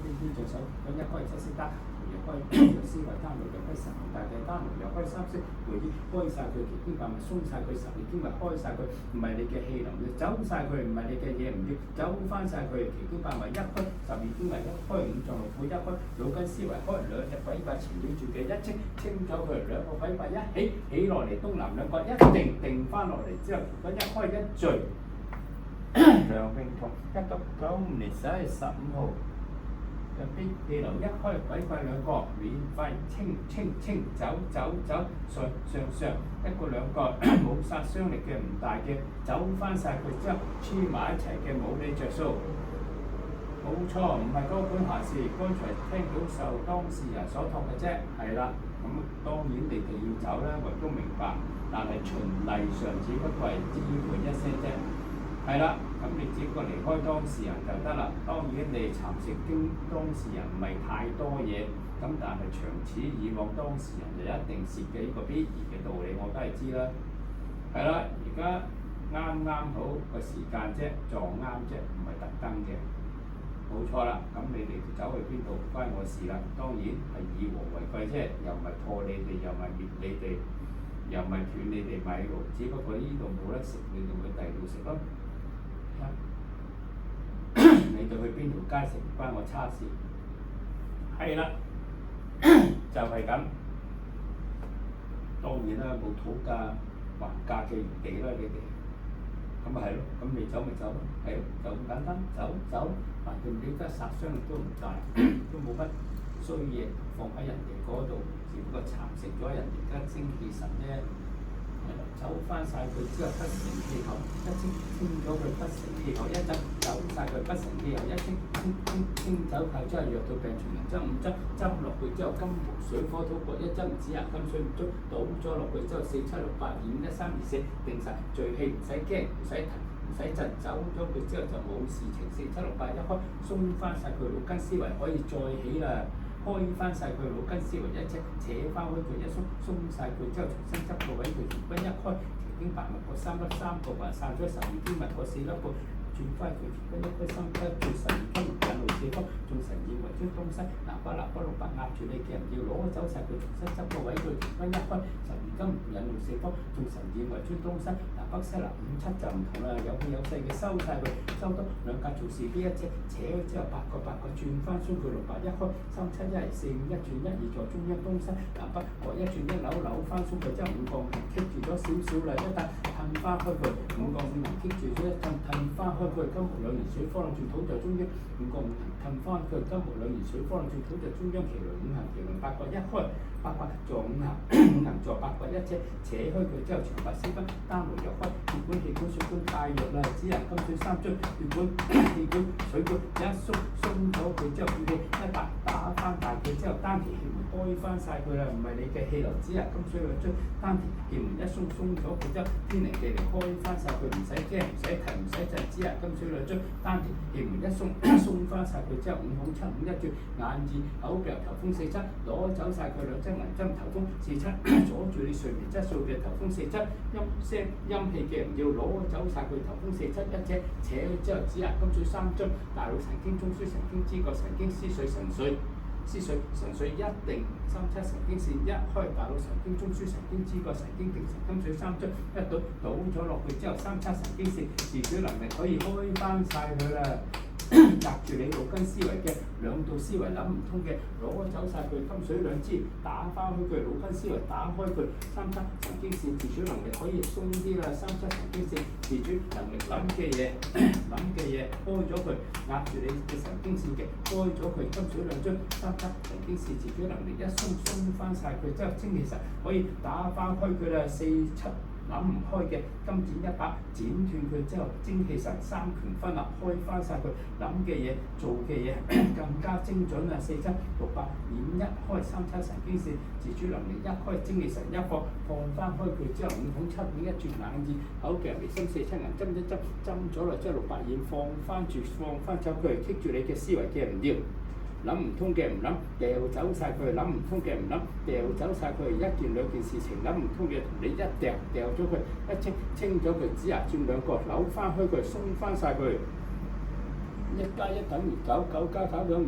天着手，咁一開七色單，又開有思維單路，又開十大嘅單路，又開三色回憶，開晒佢奇經百物，鬆晒佢十二經脈，開晒佢，唔係你嘅氣流要走晒佢，唔係你嘅嘢唔要走翻晒佢，奇經百物一開十二經脈一開五臟六腑一開腦筋思維開兩隻鬼八纏繞住嘅一清清咗佢兩個鬼八一起落嚟東南兩角一定翻落嚟之後，條筋一開一聚。梁榮同1995年11月15號入邊氣流一開鬼怪兩個免費清走上一個兩個冇殺傷力嘅唔大嘅走翻晒佢之後黐埋一齊嘅冇你着數，冇錯，唔係高本下士，剛才聽到受當事人所託嘅啫，係啦，咁當然你哋要走啦，我都明白，但係循例上只不過係知會一聲啫。係啦，咁你只不過離開當事人就得啦。當然你蠶食經當事人唔係太多嘢，咁但係長此以往，當事人就一定蝕嘅呢個必然嘅道理，我都係知啦。係啦，而家啱好個時間啫，撞啱啫，唔係特登嘅，冇錯啦。咁你哋走去邊度關我事啦？當然係以和為貴啫，又唔係破你哋，又唔係滅你哋，又唔係斷你哋米路，只不過呢度冇得食，你就去第二度食咯。你哋去邊條街食關我叉事，係啦，就係咁。當然啦，冇討價還價嘅餘地啦，你哋咁咪係咯，咁你走咪走咯，係咯，就咁簡單，走，反正你而家殺傷力都唔大，都冇乜衰嘢放喺人哋嗰度，只不過蠶食咗人哋嘅精氣神啫。走翻晒佢之後不成氣候，一清咗佢不成氣候，一執走晒佢不成氣候，一清走佢之後藥到病除，執唔執落去之後金木水火土各一執唔止啊，金水唔足倒咗落去之後4、7、6、8、2、1、3、2、4定晒聚氣，唔使驚，唔使騰，唔使震，走咗佢之後就冇事情。4、7、6、8一開鬆翻晒佢腦筋思維可以再起啦。開翻晒佢腦筋思維一隻扯翻開佢一鬆晒佢之後重新執個位，佢條筋一開條經百脈嗰3粒3個還散咗12經脈嗰4粒個轉翻佢條筋一開心一轉12經引路四方，仲神意為尊東西南北6、8壓住你嘅人要攞走晒佢重新執個位，佢條筋一開12經引路四方，仲神意為尊東西南北西南5、7就唔同啦，有氣有勢嘅收晒佢，收多兩格做事機一隻扯咗之後8個轉翻鬆佢6、8一開3、7、1、4、5一轉1、2座中央東西南北各一轉1扭翻鬆佢之後5個五行棘住咗少少啦，一旦褪翻開佢5個五行棘住咗一褪翻開佢金木兩元水火兩轉土在中央5個五行褪翻佢金木兩元水火兩轉土在中央麒麟5行麒麟8個一開8卦座5行5行座8個一車扯開佢之後長白絲分單路又開血管氣管水管太弱啦，只能金水3樽血管氣管水管一鬆咗佢之後血氣一打翻大佢之後單田氣門開翻晒佢啦，唔係你嘅氣流只係金水兩樽單田氣門一鬆咗佢之後天靈地靈開翻晒佢，唔使驚唔使提唔使震，只係金水兩樽單田氣門一鬆翻晒佢之後5孔7、5一轉眼耳口鼻頭風4、7攞走晒佢兩針銀針頭風4、7阻住你睡眠質素嘅頭風4、7陰聲陰氣嘅唔要攞走晒佢頭風4、7一隻扯之後只係金水3樽大腦神經中樞神經知覺神經思緒神髓一定3、7神經線一開大腦神經中樞神經知覺神經定神金水3樽一倒咗落去之後3、7神經線自主能力可以開翻晒佢啦。壓住你腦筋思維嘅兩道思維諗唔通嘅攞走晒佢金水兩支打翻開佢腦筋思維打開佢3、7神經線自主能力可以鬆啲啦，3、7神經線自主能力諗嘅嘢開咗佢壓住你嘅神經線嘅開咗佢金水兩樽3、7神經線自主能力一鬆翻晒佢之後精氣神可以打翻開佢啦4、7諗唔開嘅金剪一把剪斷佢之後精氣神三權分立開翻晒佢諗嘅嘢做嘅嘢更加精準啊4、7、6、8演一開3、7神經線自主能力一開精氣神一放翻開佢之後5孔7、5一轉眼耳口鼻眉心4、7銀針一針咗啦，之後6、8演放翻走佢棘住你嘅思維嘅唔要。諗唔通嘅唔諗，掉走晒佢；諗唔通嘅唔諗，掉走晒佢。一件兩件事情諗唔通嘅，同你一掉咗佢，一清咗佢，指牙轉兩個，扭翻開佢，鬆翻晒佢。1+1等於9，9+9等於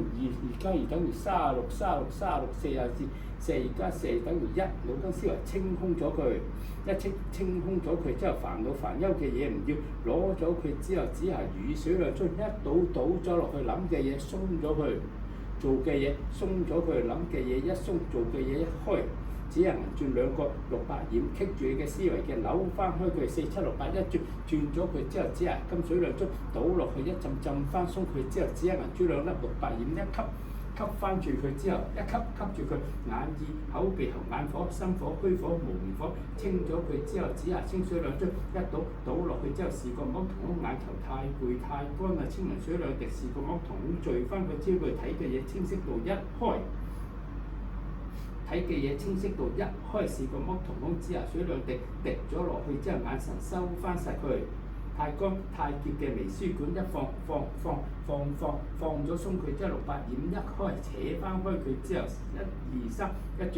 2，2+2等於36，36+36 42，42+4等於1。腦筋思維清空咗佢，一清空咗佢之後，煩惱煩憂嘅嘢唔要，攞咗佢之後，只係雨水兩樽，一倒咗落去，諗嘅嘢鬆咗佢，做嘅嘢鬆咗佢，諗嘅嘢一鬆，做嘅嘢一開。只係銀轉兩個600掩棘住你嘅思維嘅，扭翻開佢4、7、6、8一轉咗佢之後，只係金水兩樽倒落去一浸翻鬆佢之後，只係銀珠兩粒600掩一吸翻住佢之後，一吸住佢眼耳口鼻喉眼火心火虛火無明火清咗佢之後，只係清水兩樽一倒落去之後，視覺膜瞳孔眼球太攰太乾啦，清涼水兩滴，視覺膜瞳孔聚翻佢之後，佢睇嘅嘢清晰度一開。睇嘅嘢清晰度一開，視覺膜瞳孔之下水兩滴滴咗落去之後，眼神收翻晒佢。太乾太結嘅微絲管一放咗鬆佢之後，600掩一開扯翻開佢之後，1、2、3一轉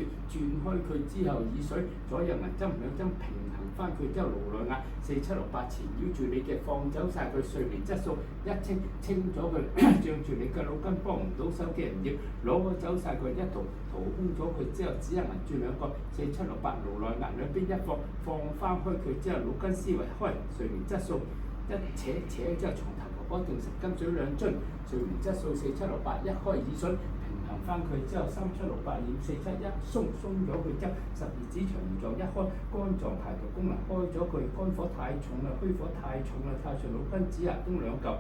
開佢之後，耳水左右銀針兩針平衡翻佢之後，顱內壓4、7、6、8纏繞住你嘅，放走晒佢睡眠質素一清咗佢，脹住你嘅腦筋幫唔到手嘅唔要，攞走晒佢一掏空咗佢之後，只係銀轉兩個4、7、6、8顱內壓兩邊一放翻開佢之後，腦筋思維開睡眠質素一扯之後，床頭婆婆定時金水兩樽，睡眠質素4、7、6、8一開耳水平衡翻佢之後，3、7、6、8掩4、7一鬆咗佢之後，12指腸臟一開肝臟排毒功能開咗佢，肝火太重啦，虛火太重啦，太上腦筋指牙東兩嚿。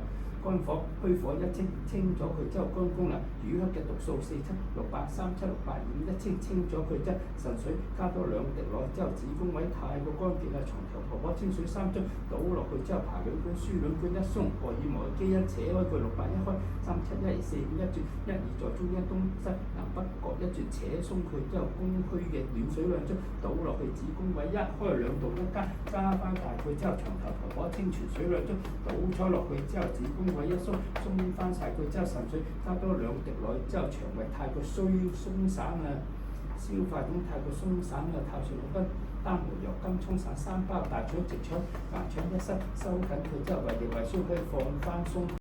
肝火虛火一清咗佢之後，肝功能淤黑嘅毒素4、7、6、8、3、7、6、8掩一清咗佢之後，腎水加多2滴落之後，子宮位太過乾結啦，床頭婆婆清水3樽倒落去之後，爬兩卷輸兩卷一鬆，荷爾蒙基因扯開佢600一開3、7、1、2、4、5一轉1、2在中央東西南北各一轉扯鬆佢之後，宮虛嘅暖水兩樽倒落去子宮位一開2度一加翻大佢之後，床頭婆婆清泉水兩樽倒咗落去之後，子宮位一鬆翻晒佢之後，腎水加多2滴落去之後，腸胃太過鬆散啦，消化系統太過鬆散啦，太上腦筋丹木油金沖散3包，大腸直腸橫腸一收緊佢之後，胃液胃酸可以放翻鬆。